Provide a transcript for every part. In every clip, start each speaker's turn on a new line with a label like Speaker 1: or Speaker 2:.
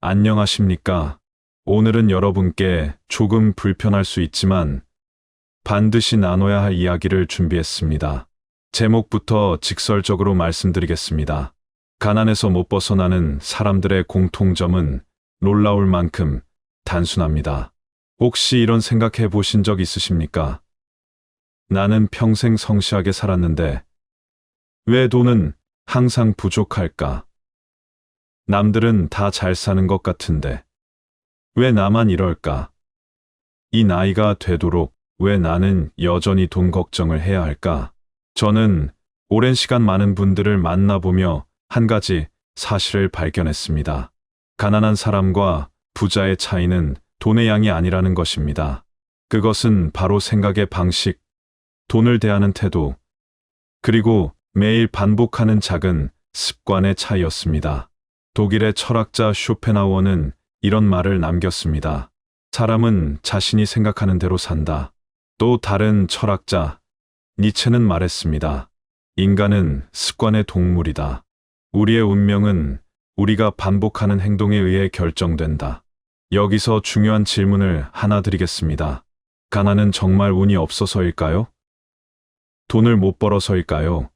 Speaker 1: 안녕하십니까? 오늘은 여러분께 조금 불편할 수 있지만 반드시 나눠야 할 이야기를 준비했습니다. 제목부터 직설적으로 말씀드리겠습니다. 가난에서 못 벗어나는 사람들의 공통점은 놀라울 만큼 단순합니다. 혹시 이런 생각해 보신 적 있으십니까? 나는 평생 성실하게 살았는데 왜 돈은 항상 부족할까? 남들은 다 잘 사는 것 같은데 왜 나만 이럴까? 이 나이가 되도록 왜 나는 여전히 돈 걱정을 해야 할까? 저는 오랜 시간 많은 분들을 만나보며 한 가지 사실을 발견했습니다. 가난한 사람과 부자의 차이는 돈의 양이 아니라는 것입니다. 그것은 바로 생각의 방식, 돈을 대하는 태도, 그리고 매일 반복하는 작은 습관의 차이였습니다. 독일의 철학자 쇼펜하우어는 이런 말을 남겼습니다. 사람은 자신이 생각하는 대로 산다. 또 다른 철학자 니체는 말했습니다. 인간은 습관의 동물이다. 우리의 운명은 우리가 반복하는 행동에 의해 결정된다. 여기서 중요한 질문을 하나 드리겠습니다. 가난은 정말 운이 없어서일까요? 돈을 못 벌어서일까요?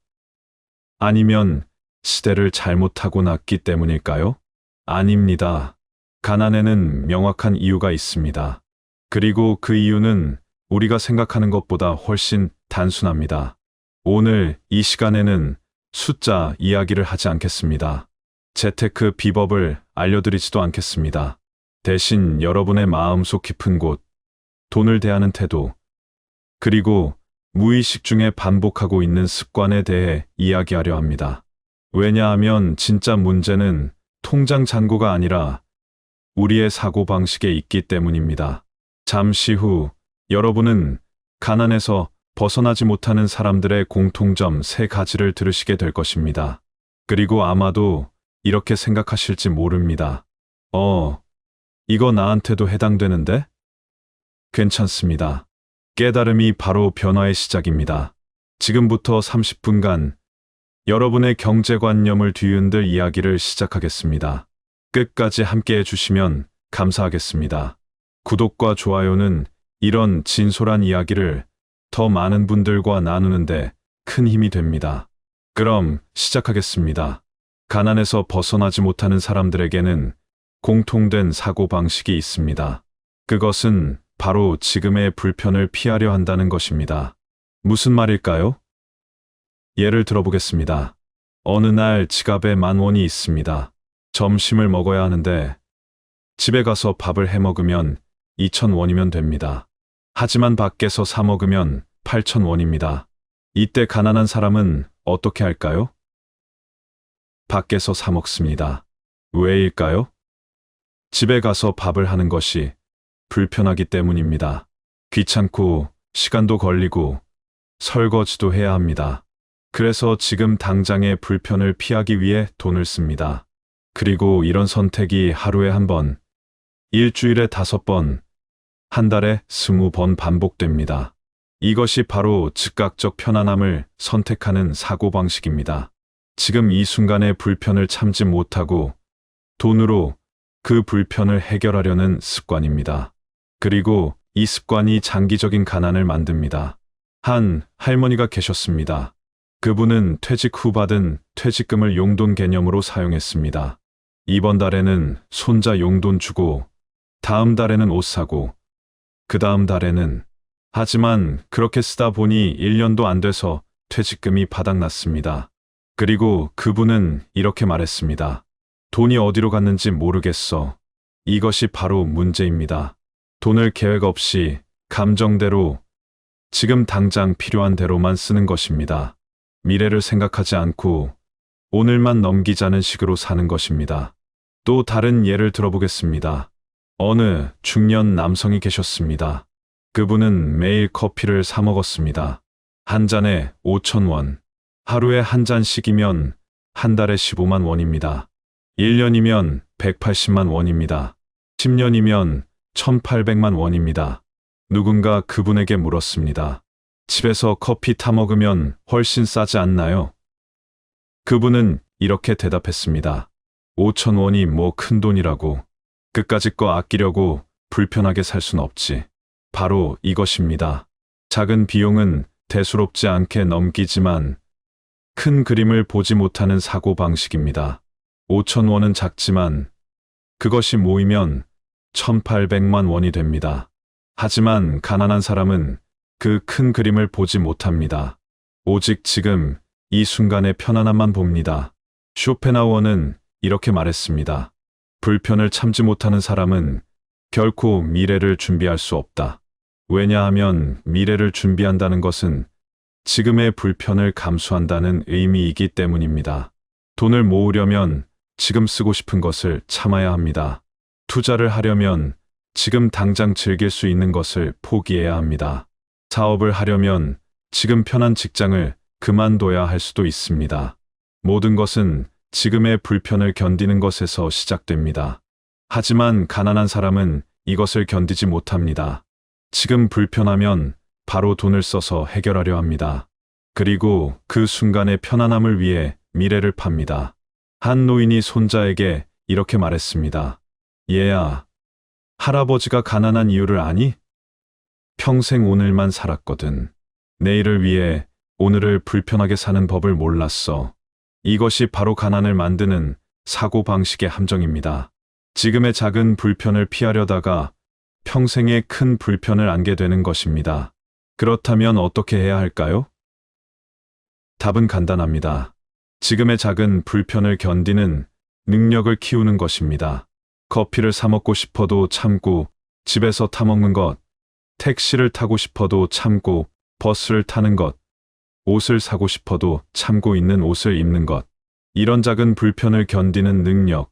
Speaker 1: 아니면 시대를 잘못하고 났기 때문일까요? 아닙니다. 가난에는 명확한 이유가 있습니다. 그리고 그 이유는 우리가 생각하는 것보다 훨씬 단순합니다. 오늘 이 시간에는 숫자 이야기를 하지 않겠습니다. 재테크 비법을 알려드리지도 않겠습니다. 대신 여러분의 마음속 깊은 곳, 돈을 대하는 태도, 그리고 무의식 중에 반복하고 있는 습관에 대해 이야기하려 합니다. 왜냐하면 진짜 문제는 통장 잔고가 아니라 우리의 사고방식에 있기 때문입니다. 잠시 후 여러분은 가난에서 벗어나지 못하는 사람들의 공통점 3가지를 들으시게 될 것입니다. 그리고 아마도 이렇게 생각하실지 모릅니다. 이거 나한테도 해당되는데? 괜찮습니다. 깨달음이 바로 변화의 시작입니다. 지금부터 30분간 여러분의 경제관념을 뒤흔들 이야기를 시작하겠습니다. 끝까지 함께해 주시면 감사하겠습니다. 구독과 좋아요는 이런 진솔한 이야기를 더 많은 분들과 나누는데 큰 힘이 됩니다. 그럼 시작하겠습니다. 가난에서 벗어나지 못하는 사람들에게는 공통된 사고방식이 있습니다. 그것은 바로 지금의 불편을 피하려 한다는 것입니다. 무슨 말일까요? 예를 들어보겠습니다. 어느 날 지갑에 10,000원이 있습니다. 점심을 먹어야 하는데 집에 가서 밥을 해 먹으면 2,000원이면 됩니다. 하지만 밖에서 사 먹으면 8,000원입니다. 이때 가난한 사람은 어떻게 할까요? 밖에서 사 먹습니다. 왜일까요? 집에 가서 밥을 하는 것이 불편하기 때문입니다. 귀찮고 시간도 걸리고 설거지도 해야 합니다. 그래서 지금 당장의 불편을 피하기 위해 돈을 씁니다. 그리고 이런 선택이 하루에 1번, 일주일에 5번, 한 달에 20번 반복됩니다. 이것이 바로 즉각적 편안함을 선택하는 사고방식입니다. 지금 이 순간의 불편을 참지 못하고 돈으로 그 불편을 해결하려는 습관입니다. 그리고 이 습관이 장기적인 가난을 만듭니다. 한 할머니가 계셨습니다. 그분은 퇴직 후 받은 퇴직금을 용돈 개념으로 사용했습니다. 이번 달에는 손자 용돈 주고, 다음 달에는 옷 사고, 그 다음 달에는. 하지만 그렇게 쓰다 보니 1년도 안 돼서 퇴직금이 바닥났습니다. 그리고 그분은 이렇게 말했습니다. 돈이 어디로 갔는지 모르겠어. 이것이 바로 문제입니다. 돈을 계획 없이 감정대로 지금 당장 필요한 대로만 쓰는 것입니다. 미래를 생각하지 않고 오늘만 넘기자는 식으로 사는 것입니다. 또 다른 예를 들어보겠습니다. 어느 중년 남성이 계셨습니다. 그분은 매일 커피를 사 먹었습니다. 한 잔에 5,000원. 하루에 한 잔씩이면 한 달에 15만 원입니다. 1년이면 180만 원입니다. 10년이면 1,800만 원입니다. 누군가 그분에게 물었습니다. 집에서 커피 타 먹으면 훨씬 싸지 않나요? 그분은 이렇게 대답했습니다. 5,000원이 뭐 큰 돈이라고. 그까짓 거 아끼려고 불편하게 살 순 없지. 바로 이것입니다. 작은 비용은 대수롭지 않게 넘기지만 큰 그림을 보지 못하는 사고방식입니다. 5천 원은 작지만 그것이 모이면 1,800만 원이 됩니다. 하지만 가난한 사람은 그 큰 그림을 보지 못합니다. 오직 지금 이 순간의 편안함만 봅니다. 쇼펜하우어는 이렇게 말했습니다. 불편을 참지 못하는 사람은 결코 미래를 준비할 수 없다. 왜냐하면 미래를 준비한다는 것은 지금의 불편을 감수한다는 의미이기 때문입니다. 돈을 모으려면 지금 쓰고 싶은 것을 참아야 합니다. 투자를 하려면 지금 당장 즐길 수 있는 것을 포기해야 합니다. 사업을 하려면 지금 편한 직장을 그만둬야 할 수도 있습니다. 모든 것은 지금의 불편을 견디는 것에서 시작됩니다. 하지만 가난한 사람은 이것을 견디지 못합니다. 지금 불편하면 바로 돈을 써서 해결하려 합니다. 그리고 그 순간의 편안함을 위해 미래를 팝니다. 한 노인이 손자에게 이렇게 말했습니다. 얘야, 할아버지가 가난한 이유를 아니? 평생 오늘만 살았거든. 내일을 위해 오늘을 불편하게 사는 법을 몰랐어. 이것이 바로 가난을 만드는 사고방식의 함정입니다. 지금의 작은 불편을 피하려다가 평생의 큰 불편을 안게 되는 것입니다. 그렇다면 어떻게 해야 할까요? 답은 간단합니다. 지금의 작은 불편을 견디는 능력을 키우는 것입니다. 커피를 사 먹고 싶어도 참고 집에서 타 먹는 것, 택시를 타고 싶어도 참고 버스를 타는 것, 옷을 사고 싶어도 참고 있는 옷을 입는 것. 이런 작은 불편을 견디는 능력.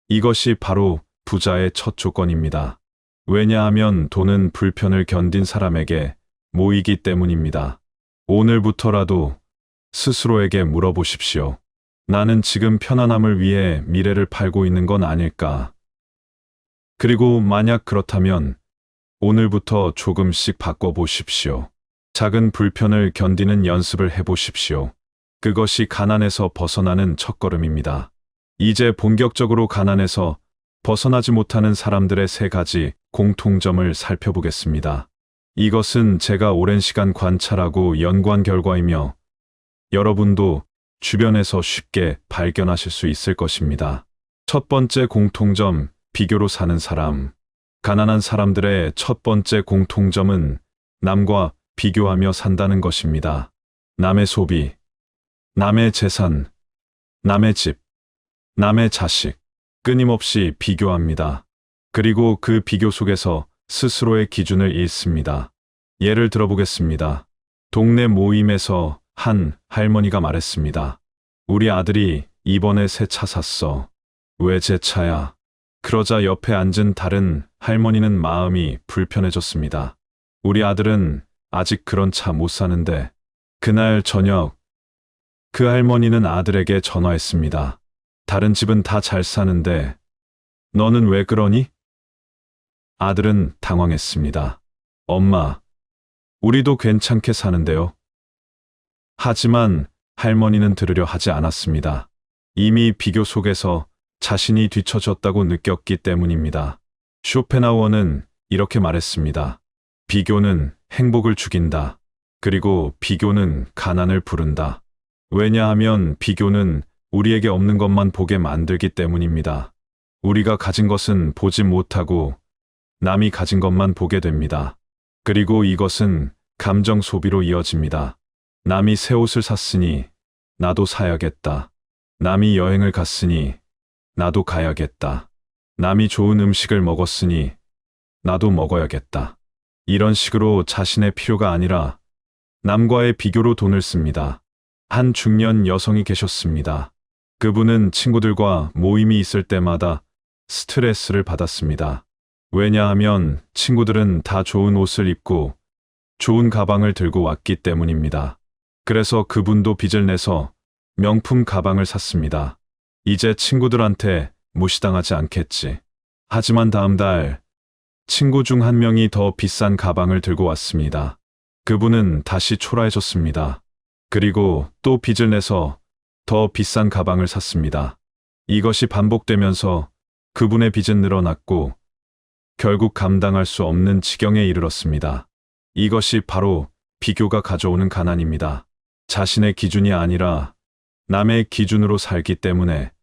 Speaker 1: 이것이 바로 부자의 첫 조건입니다. 왜냐하면 돈은 불편을 견딘 사람에게 모이기 때문입니다. 오늘부터라도 스스로에게 물어보십시오. 나는 지금 편안함을 위해 미래를 팔고 있는 건 아닐까? 그리고 만약 그렇다면 오늘부터 조금씩 바꿔보십시오. 작은 불편을 견디는 연습을 해보십시오. 그것이 가난에서 벗어나는 첫걸음입니다. 이제 본격적으로 가난에서 벗어나지 못하는 사람들의 3가지 공통점을 살펴보겠습니다. 이것은 제가 오랜 시간 관찰하고 연구한 결과이며 여러분도 주변에서 쉽게 발견하실 수 있을 것입니다. 첫 번째 공통점, 비교로 사는 사람. 가난한 사람들의 첫 번째 공통점은 남과 비교하며 산다는 것입니다. 남의 소비, 남의 재산, 남의 집, 남의 자식, 끊임없이 비교합니다. 그리고 그 비교 속에서 스스로의 기준을 잃습니다. 예를 들어보겠습니다. 동네 모임에서 한 할머니가 말했습니다. 우리 아들이 이번에 새 차 샀어. 왜 제 차야? 그러자 옆에 앉은 다른 할머니는 마음이 불편해졌습니다. 우리 아들은 아직 그런 차 못 사는데. 그날 저녁 그 할머니는 아들에게 전화했습니다. 다른 집은 다 잘 사는데 너는 왜 그러니? 아들은 당황했습니다. 엄마, 우리도 괜찮게 사는데요. 하지만 할머니는 들으려 하지 않았습니다. 이미 비교 속에서 자신이 뒤처졌다고 느꼈기 때문입니다. 쇼펜하우어는 이렇게 말했습니다. 비교는 행복을 죽인다. 그리고 비교는 가난을 부른다. 왜냐하면 비교는 우리에게 없는 것만 보게 만들기 때문입니다. 우리가 가진 것은 보지 못하고 남이 가진 것만 보게 됩니다. 그리고 이것은 감정 소비로 이어집니다. 남이 새 옷을 샀으니 나도 사야겠다. 남이 여행을 갔으니 나도 가야겠다. 남이 좋은 음식을 먹었으니 나도 먹어야겠다. 이런 식으로 자신의 필요가 아니라 남과의 비교로 돈을 씁니다. 한 중년 여성이 계셨습니다. 그분은 친구들과 모임이 있을 때마다 스트레스를 받았습니다. 왜냐하면 친구들은 다 좋은 옷을 입고 좋은 가방을 들고 왔기 때문입니다. 그래서 그분도 빚을 내서 명품 가방을 샀습니다. 이제 친구들한테 무시당하지 않겠지. 하지만 다음 달 친구 중 한 명이 더 비싼 가방을 들고 왔습니다. 그분은 다시 초라해졌습니다. 그리고 또 빚을 내서 더 비싼 가방을 샀습니다. 이것이 반복되면서 그분의 빚은 늘어났고 결국 감당할 수 없는 지경에 이르렀습니다. 이것이 바로 비교가 가져오는 가난입니다. 자신의 기준이 아니라 남의 기준으로 살기 때문에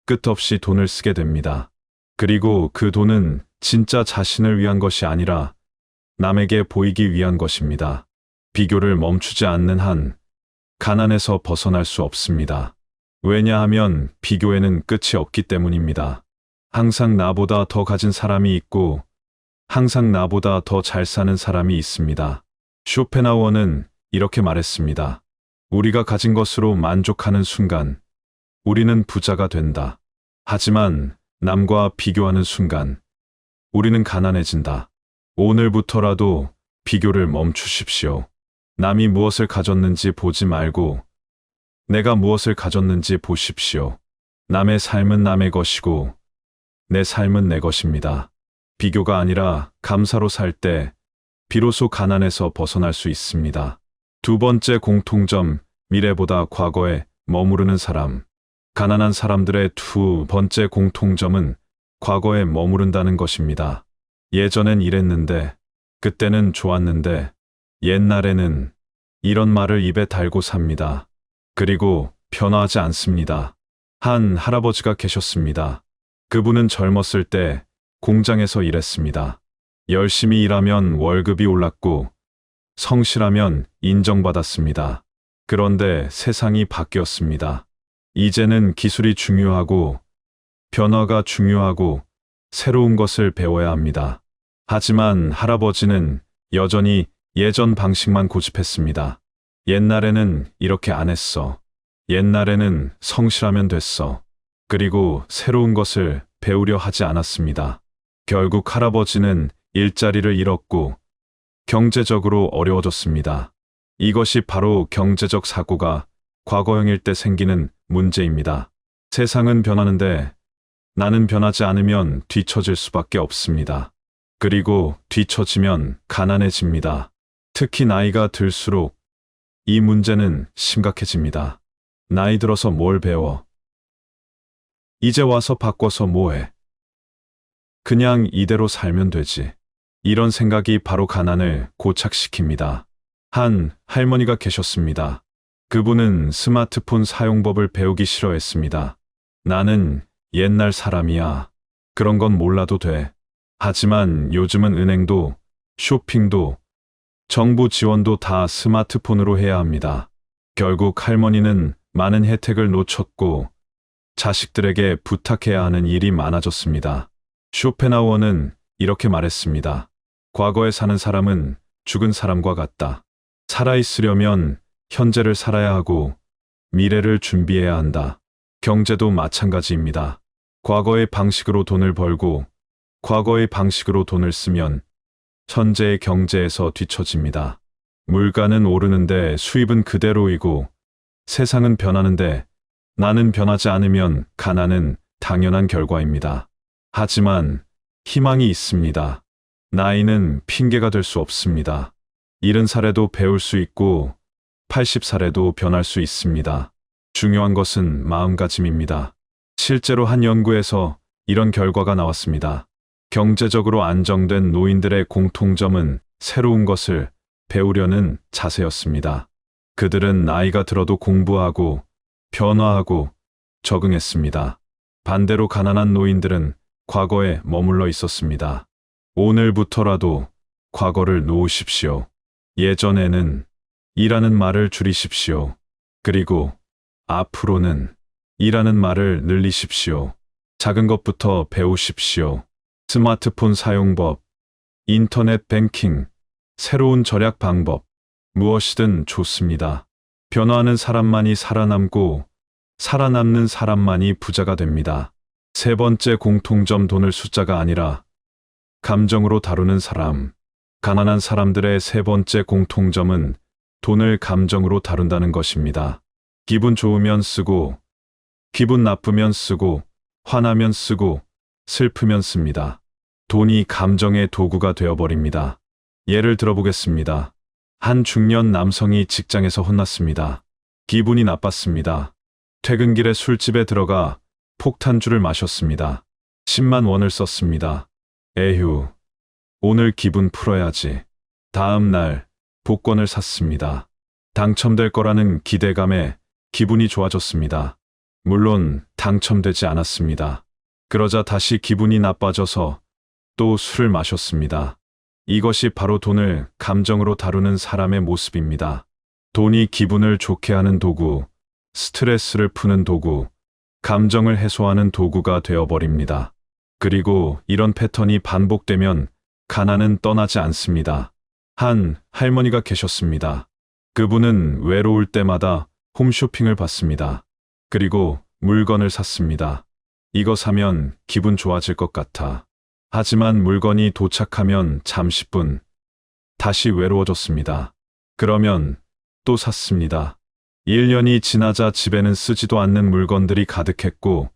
Speaker 1: 끝없이 돈을 쓰게 됩니다. 그리고 그 돈은 진짜 자신을 위한 것이 아니라 남에게 보이기 위한 것입니다. 비교를 멈추지 않는 한 가난에서 벗어날 수 없습니다. 왜냐하면 비교에는 끝이 없기 때문입니다. 항상 나보다 더 가진 사람이 있고 항상 나보다 더 잘 사는 사람이 있습니다. 쇼펜하우어는 이렇게 말했습니다. 우리가 가진 것으로 만족하는 순간 우리는 부자가 된다. 하지만 남과 비교하는 순간 우리는 가난해진다. 오늘부터라도 비교를 멈추십시오. 남이 무엇을 가졌는지 보지 말고 내가 무엇을 가졌는지 보십시오. 남의 삶은 남의 것이고 내 삶은 내 것입니다. 비교가 아니라 감사로 살 때 비로소 가난에서 벗어날 수 있습니다. 두 번째 공통점, 미래보다 과거에 머무르는 사람. 가난한 사람들의 두 번째 공통점은 과거에 머무른다는 것입니다. 예전엔 이랬는데, 그때는 좋았는데, 옛날에는 이런 말을 입에 달고 삽니다. 그리고 변화하지 않습니다. 한 할아버지가 계셨습니다. 그분은 젊었을 때 공장에서 일했습니다. 열심히 일하면 월급이 올랐고 성실하면 인정받았습니다. 그런데 세상이 바뀌었습니다. 이제는 기술이 중요하고 변화가 중요하고 새로운 것을 배워야 합니다. 하지만 할아버지는 여전히 예전 방식만 고집했습니다. 옛날에는 이렇게 안 했어. 옛날에는 성실하면 됐어. 그리고 새로운 것을 배우려 하지 않았습니다. 결국 할아버지는 일자리를 잃었고 경제적으로 어려워졌습니다. 이것이 바로 경제적 사고가 과거형일 때 생기는 문제입니다. 세상은 변하는데 나는 변하지 않으면 뒤처질 수밖에 없습니다. 그리고 뒤처지면 가난해집니다. 특히 나이가 들수록 이 문제는 심각해집니다. 나이 들어서 뭘 배워? 이제 와서 바꿔서 뭐해? 그냥 이대로 살면 되지. 이런 생각이 바로 가난을 고착시킵니다. 한 할머니가 계셨습니다. 그분은 스마트폰 사용법을 배우기 싫어했습니다. 나는 옛날 사람이야. 그런 건 몰라도 돼. 하지만 요즘은 은행도, 쇼핑도, 정부 지원도 다 스마트폰으로 해야 합니다. 결국 할머니는 많은 혜택을 놓쳤고 자식들에게 부탁해야 하는 일이 많아졌습니다. 쇼펜하우어는 이렇게 말했습니다. 과거에 사는 사람은 죽은 사람과 같다. 살아있으려면 현재를 살아야 하고 미래를 준비해야 한다. 경제도 마찬가지입니다. 과거의 방식으로 돈을 벌고 과거의 방식으로 돈을 쓰면 현재의 경제에서 뒤처집니다. 물가는 오르는데 수입은 그대로이고 세상은 변하는데 나는 변하지 않으면 가난은 당연한 결과입니다. 하지만 희망이 있습니다. 나이는 핑계가 될 수 없습니다. 70살에도 배울 수 있고 80살에도 변할 수 있습니다. 중요한 것은 마음가짐입니다. 실제로 한 연구에서 이런 결과가 나왔습니다. 경제적으로 안정된 노인들의 공통점은 새로운 것을 배우려는 자세였습니다. 그들은 나이가 들어도 공부하고 변화하고 적응했습니다. 반대로 가난한 노인들은 과거에 머물러 있었습니다. 오늘부터라도 과거를 놓으십시오. 예전에는 이라는 말을 줄이십시오. 그리고 앞으로는 이라는 말을 늘리십시오. 작은 것부터 배우십시오. 스마트폰 사용법, 인터넷 뱅킹, 새로운 절약 방법, 무엇이든 좋습니다. 변화하는 사람만이 살아남고 살아남는 사람만이 부자가 됩니다. 세 번째 공통점, 돈을 숫자가 아니라 감정으로 다루는 사람. 가난한 사람들의 세 번째 공통점은 돈을 감정으로 다룬다는 것입니다. 기분 좋으면 쓰고, 기분 나쁘면 쓰고, 화나면 쓰고, 슬프면 씁니다. 돈이 감정의 도구가 되어버립니다. 예를 들어보겠습니다. 한 중년 남성이 직장에서 혼났습니다. 기분이 나빴습니다. 퇴근길에 술집에 들어가 폭탄주를 마셨습니다. 10만 원을 썼습니다. 에휴, 오늘 기분 풀어야지. 다음 날 복권을 샀습니다. 당첨될 거라는 기대감에 기분이 좋아졌습니다. 물론 당첨되지 않았습니다. 그러자 다시 기분이 나빠져서 또 술을 마셨습니다. 이것이 바로 돈을 감정으로 다루는 사람의 모습입니다. 돈이 기분을 좋게 하는 도구, 스트레스를 푸는 도구, 감정을 해소하는 도구가 되어버립니다. 그리고 이런 패턴이 반복되면 가난은 떠나지 않습니다. 한 할머니가 계셨습니다. 그분은 외로울 때마다 홈쇼핑을 받습니다. 그리고 물건을 샀습니다. 이거 사면 기분 좋아질 것 같아. 하지만 물건이 도착하면 잠시뿐 다시 외로워졌습니다. 그러면 또 샀습니다. 1년이 지나자 집에는 쓰지도 않는 물건들이 가득했고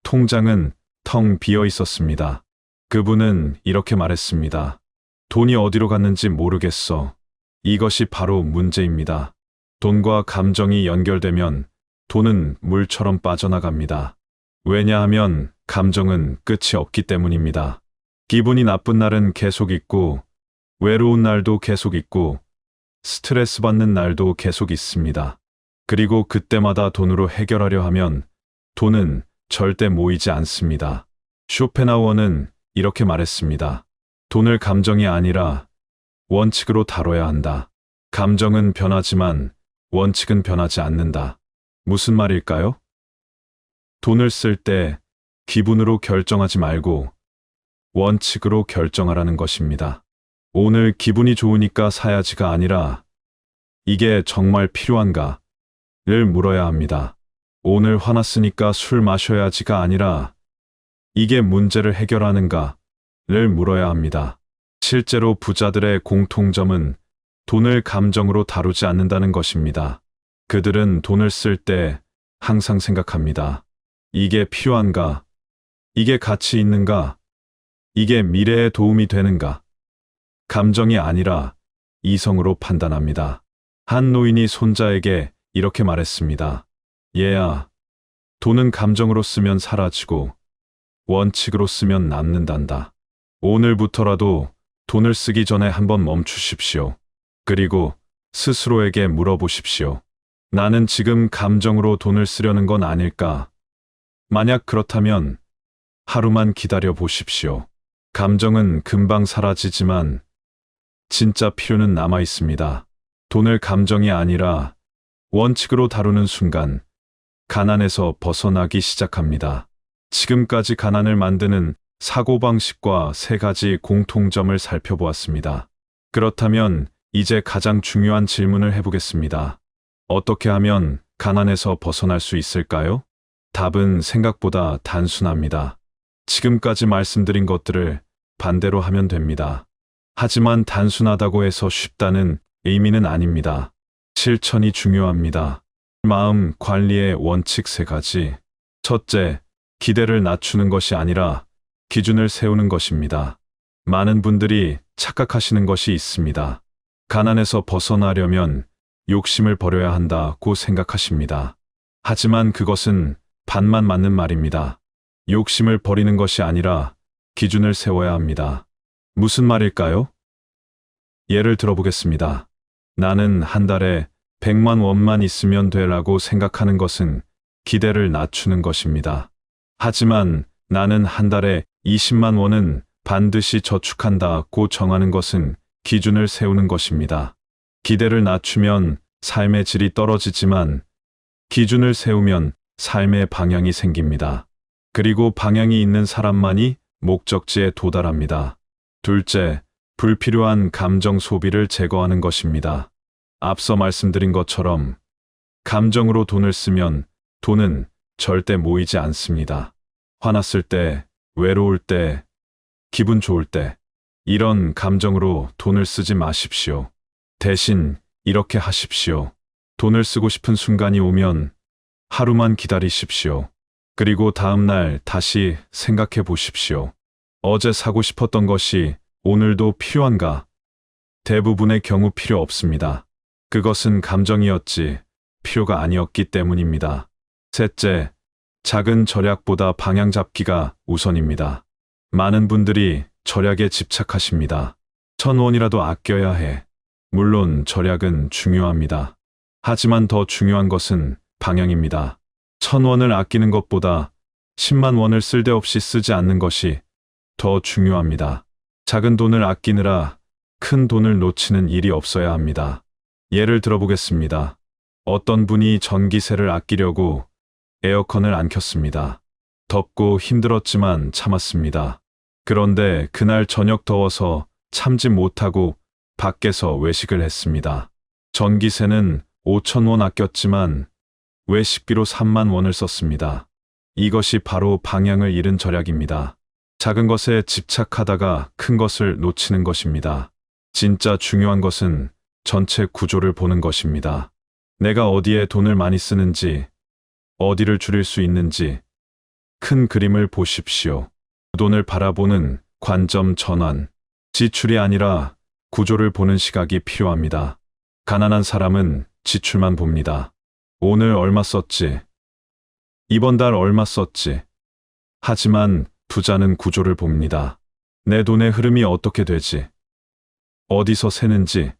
Speaker 1: 통장은 텅 비어 있었습니다. 그분은 이렇게 말했습니다. 돈이 어디로 갔는지 모르겠어. 이것이 바로 문제입니다. 돈과 감정이 연결되면 돈은 물처럼 빠져나갑니다. 왜냐하면 감정은 끝이 없기 때문입니다. 기분이 나쁜 날은 계속 있고, 외로운 날도 계속 있고, 스트레스 받는 날도 계속 있습니다. 그리고 그때마다 돈으로 해결하려 하면 돈은 절대 모이지 않습니다. 쇼펜하우어는 이렇게 말했습니다. 돈을 감정이 아니라 원칙으로 다뤄야 한다. 감정은 변하지만 원칙은 변하지 않는다. 무슨 말일까요? 돈을 쓸 때 기분으로 결정하지 말고 원칙으로 결정하라는 것입니다. 오늘 기분이 좋으니까 사야지가 아니라 이게 정말 필요한가? 를 물어야 합니다. 오늘 화났으니까 술 마셔야지가 아니라 이게 문제를 해결하는가? 를 물어야 합니다. 실제로 부자들의 공통점은 돈을 감정으로 다루지 않는다는 것입니다. 그들은 돈을 쓸 때 항상 생각합니다. 이게 필요한가? 이게 가치 있는가? 이게 미래에 도움이 되는가? 감정이 아니라 이성으로 판단합니다. 한 노인이 손자에게 이렇게 말했습니다. 얘야, 돈은 감정으로 쓰면 사라지고 원칙으로 쓰면 남는단다. 오늘부터라도 돈을 쓰기 전에 한번 멈추십시오. 그리고 스스로에게 물어보십시오. 나는 지금 감정으로 돈을 쓰려는 건 아닐까? 만약 그렇다면 하루만 기다려 보십시오. 감정은 금방 사라지지만 진짜 필요는 남아 있습니다. 돈을 감정이 아니라 원칙으로 다루는 순간 가난에서 벗어나기 시작합니다. 지금까지 가난을 만드는 사고방식과 3가지 공통점을 살펴보았습니다. 그렇다면 이제 가장 중요한 질문을 해보겠습니다. 어떻게 하면 가난에서 벗어날 수 있을까요? 답은 생각보다 단순합니다. 지금까지 말씀드린 것들을 반대로 하면 됩니다. 하지만 단순하다고 해서 쉽다는 의미는 아닙니다. 실천이 중요합니다. 마음 관리의 원칙 3가지. 첫째, 기대를 낮추는 것이 아니라 기준을 세우는 것입니다. 많은 분들이 착각하시는 것이 있습니다. 가난에서 벗어나려면 욕심을 버려야 한다고 생각하십니다. 하지만 그것은 반만 맞는 말입니다. 욕심을 버리는 것이 아니라 기준을 세워야 합니다. 무슨 말일까요? 예를 들어보겠습니다. 나는 한 달에 100만 원만 있으면 되라고 생각하는 것은 기대를 낮추는 것입니다. 하지만 나는 한 달에 20만 원은 반드시 저축한다고 정하는 것은 기준을 세우는 것입니다. 기대를 낮추면 삶의 질이 떨어지지만 기준을 세우면 삶의 방향이 생깁니다. 그리고 방향이 있는 사람만이 목적지에 도달합니다. 둘째, 불필요한 감정 소비를 제거하는 것입니다. 앞서 말씀드린 것처럼 감정으로 돈을 쓰면 돈은 절대 모이지 않습니다. 화났을 때, 외로울 때, 기분 좋을 때, 이런 감정으로 돈을 쓰지 마십시오. 대신 이렇게 하십시오. 돈을 쓰고 싶은 순간이 오면 하루만 기다리십시오. 그리고 다음 날 다시 생각해 보십시오. 어제 사고 싶었던 것이 오늘도 필요한가? 대부분의 경우 필요 없습니다. 그것은 감정이었지 필요가 아니었기 때문입니다. 셋째, 작은 절약보다 방향 잡기가 우선입니다. 많은 분들이 절약에 집착하십니다. 1,000원이라도 아껴야 해. 물론 절약은 중요합니다. 하지만 더 중요한 것은 방향입니다. 1,000원을 아끼는 것보다 10만 원을 쓸데없이 쓰지 않는 것이 더 중요합니다. 작은 돈을 아끼느라 큰 돈을 놓치는 일이 없어야 합니다. 예를 들어보겠습니다. 어떤 분이 전기세를 아끼려고 에어컨을 안 켰습니다. 덥고 힘들었지만 참았습니다. 그런데 그날 저녁 더워서 참지 못하고 밖에서 외식을 했습니다. 전기세는 5,000원 아꼈지만 외식비로 3만 원을 썼습니다. 이것이 바로 방향을 잃은 절약입니다. 작은 것에 집착하다가 큰 것을 놓치는 것입니다. 진짜 중요한 것은 전체 구조를 보는 것입니다. 내가 어디에 돈을 많이 쓰는지, 어디를 줄일 수 있는지 큰 그림을 보십시오. 돈을 바라보는 관점 전환, 지출이 아니라 구조를 보는 시각이 필요합니다. 가난한 사람은 지출만 봅니다. 오늘 얼마 썼지? 이번 달 얼마 썼지? 하지만 부자는 구조를 봅니다. 내 돈의 흐름이 어떻게 되지? 어디서 새는지?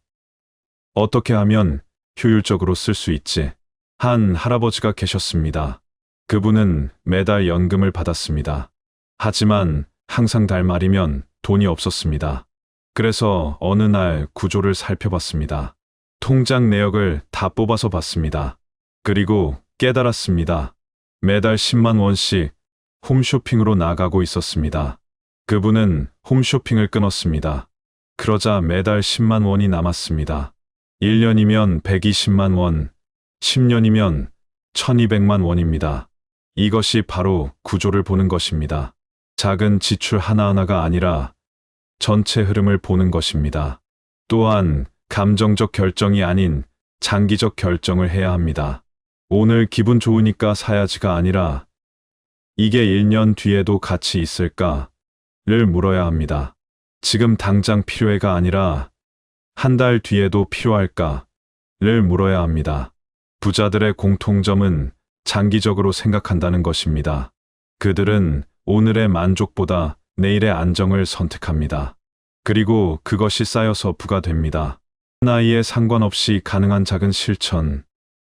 Speaker 1: 어떻게 하면 효율적으로 쓸 수 있지? 한 할아버지가 계셨습니다. 그분은 매달 연금을 받았습니다. 하지만 항상 달말이면 돈이 없었습니다. 그래서 어느 날 구조를 살펴봤습니다. 통장 내역을 다 뽑아서 봤습니다. 그리고 깨달았습니다. 매달 10만 원씩 홈쇼핑으로 나가고 있었습니다. 그분은 홈쇼핑을 끊었습니다. 그러자 매달 10만 원이 남았습니다. 1년이면 120만 원, 10년이면 1200만 원입니다. 이것이 바로 구조를 보는 것입니다. 작은 지출 하나하나가 아니라 전체 흐름을 보는 것입니다. 또한 감정적 결정이 아닌 장기적 결정을 해야 합니다. 오늘 기분 좋으니까 사야지가 아니라 이게 1년 뒤에도 가치 있을까를 물어야 합니다. 지금 당장 필요해가 아니라 한 달 뒤에도 필요할까를 물어야 합니다. 부자들의 공통점은 장기적으로 생각한다는 것입니다. 그들은 오늘의 만족보다 내일의 안정을 선택합니다. 그리고 그것이 쌓여서 부가 됩니다. 나이에 상관없이 가능한 작은 실천.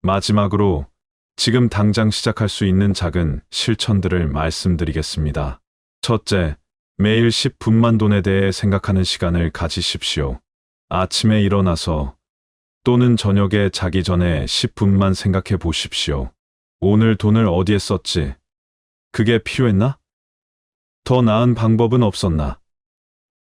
Speaker 1: 마지막으로 지금 당장 시작할 수 있는 작은 실천들을 말씀드리겠습니다. 첫째, 매일 10분만 돈에 대해 생각하는 시간을 가지십시오. 아침에 일어나서 또는 저녁에 자기 전에 10분만 생각해 보십시오. 오늘 돈을 어디에 썼지? 그게 필요했나? 더 나은 방법은 없었나?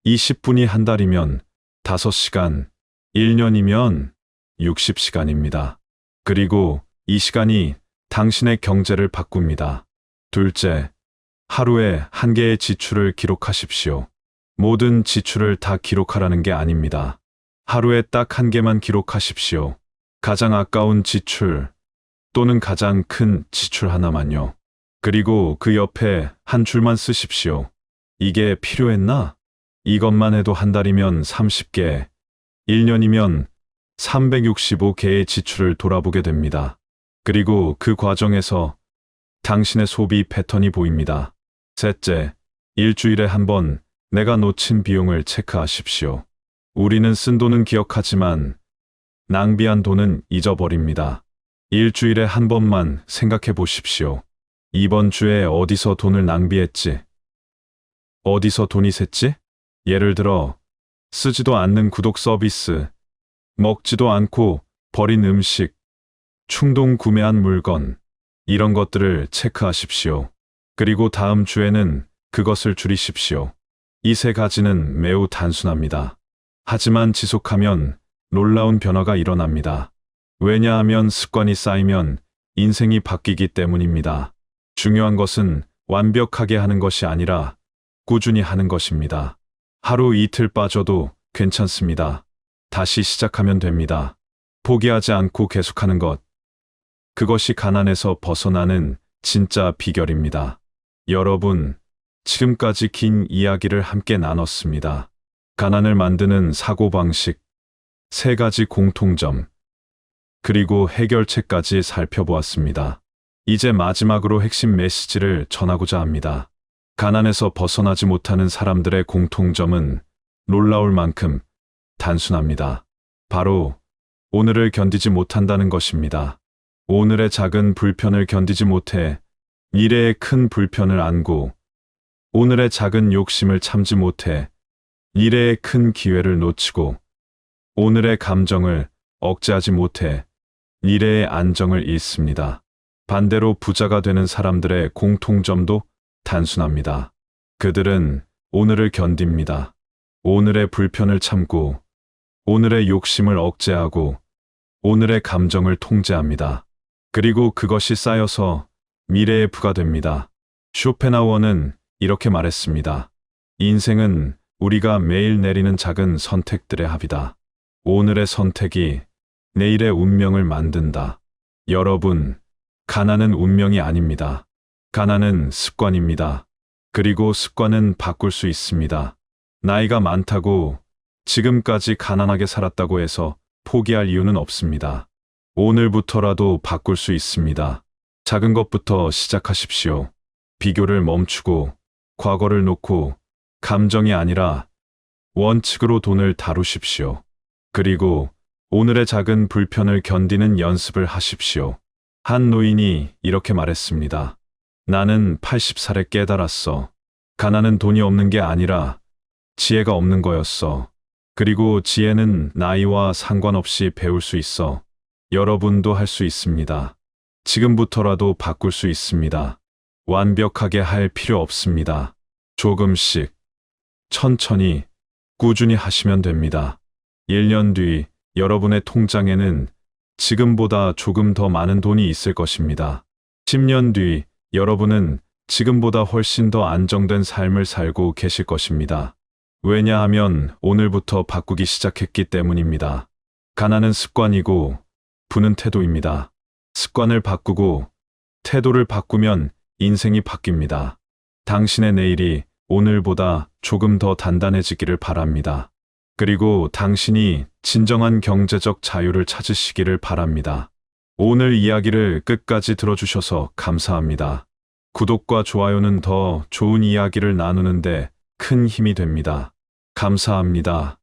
Speaker 1: 이 10분이 한 달이면 5시간, 1년이면 60시간입니다. 그리고 이 시간이 당신의 경제를 바꿉니다. 둘째, 하루에 한 개의 지출을 기록하십시오. 모든 지출을 다 기록하라는 게 아닙니다. 하루에 딱 한 개만 기록하십시오. 가장 아까운 지출 또는 가장 큰 지출 하나만요. 그리고 그 옆에 한 줄만 쓰십시오. 이게 필요했나? 이것만 해도 한 달이면 30개, 1년이면 365개의 지출을 돌아보게 됩니다. 그리고 그 과정에서 당신의 소비 패턴이 보입니다. 셋째, 일주일에 한 번 내가 놓친 비용을 체크하십시오. 우리는 쓴 돈은 기억하지만 낭비한 돈은 잊어버립니다. 일주일에 한 번만 생각해 보십시오. 이번 주에 어디서 돈을 낭비했지? 어디서 돈이 샜지? 예를 들어 쓰지도 않는 구독 서비스, 먹지도 않고 버린 음식, 충동 구매한 물건, 이런 것들을 체크하십시오. 그리고 다음 주에는 그것을 줄이십시오. 이 세 가지는 매우 단순합니다. 하지만 지속하면 놀라운 변화가 일어납니다. 왜냐하면 습관이 쌓이면 인생이 바뀌기 때문입니다. 중요한 것은 완벽하게 하는 것이 아니라 꾸준히 하는 것입니다. 하루 이틀 빠져도 괜찮습니다. 다시 시작하면 됩니다. 포기하지 않고 계속하는 것. 그것이 가난에서 벗어나는 진짜 비결입니다. 여러분, 지금까지 긴 이야기를 함께 나눴습니다. 가난을 만드는 사고방식, 3가지 공통점, 그리고 해결책까지 살펴보았습니다. 이제 마지막으로 핵심 메시지를 전하고자 합니다. 가난에서 벗어나지 못하는 사람들의 공통점은 놀라울 만큼 단순합니다. 바로 오늘을 견디지 못한다는 것입니다. 오늘의 작은 불편을 견디지 못해 미래의 큰 불편을 안고, 오늘의 작은 욕심을 참지 못해 미래의 큰 기회를 놓치고, 오늘의 감정을 억제하지 못해 미래의 안정을 잃습니다. 반대로 부자가 되는 사람들의 공통점도 단순합니다. 그들은 오늘을 견딥니다. 오늘의 불편을 참고, 오늘의 욕심을 억제하고, 오늘의 감정을 통제합니다. 그리고 그것이 쌓여서 미래의 부가 됩니다. 쇼펜하우어는 이렇게 말했습니다. 인생은 우리가 매일 내리는 작은 선택들의 합이다. 오늘의 선택이 내일의 운명을 만든다. 여러분, 가난은 운명이 아닙니다. 가난은 습관입니다. 그리고 습관은 바꿀 수 있습니다. 나이가 많다고 지금까지 가난하게 살았다고 해서 포기할 이유는 없습니다. 오늘부터라도 바꿀 수 있습니다. 작은 것부터 시작하십시오. 비교를 멈추고, 과거를 놓고, 감정이 아니라 원칙으로 돈을 다루십시오. 그리고 오늘의 작은 불편을 견디는 연습을 하십시오. 한 노인이 이렇게 말했습니다. 나는 80살에 깨달았어. 가난은 돈이 없는 게 아니라 지혜가 없는 거였어. 그리고 지혜는 나이와 상관없이 배울 수 있어. 여러분도 할 수 있습니다. 지금부터라도 바꿀 수 있습니다. 완벽하게 할 필요 없습니다. 조금씩, 천천히, 꾸준히 하시면 됩니다. 1년 뒤 여러분의 통장에는 지금보다 조금 더 많은 돈이 있을 것입니다. 10년 뒤 여러분은 지금보다 훨씬 더 안정된 삶을 살고 계실 것입니다. 왜냐하면 오늘부터 바꾸기 시작했기 때문입니다. 가난은 습관이고 부는 태도입니다. 습관을 바꾸고 태도를 바꾸면 인생이 바뀝니다. 당신의 내일이 오늘보다 조금 더 단단해지기를 바랍니다. 그리고 당신이 진정한 경제적 자유를 찾으시기를 바랍니다. 오늘 이야기를 끝까지 들어주셔서 감사합니다. 구독과 좋아요는 더 좋은 이야기를 나누는데 큰 힘이 됩니다. 감사합니다.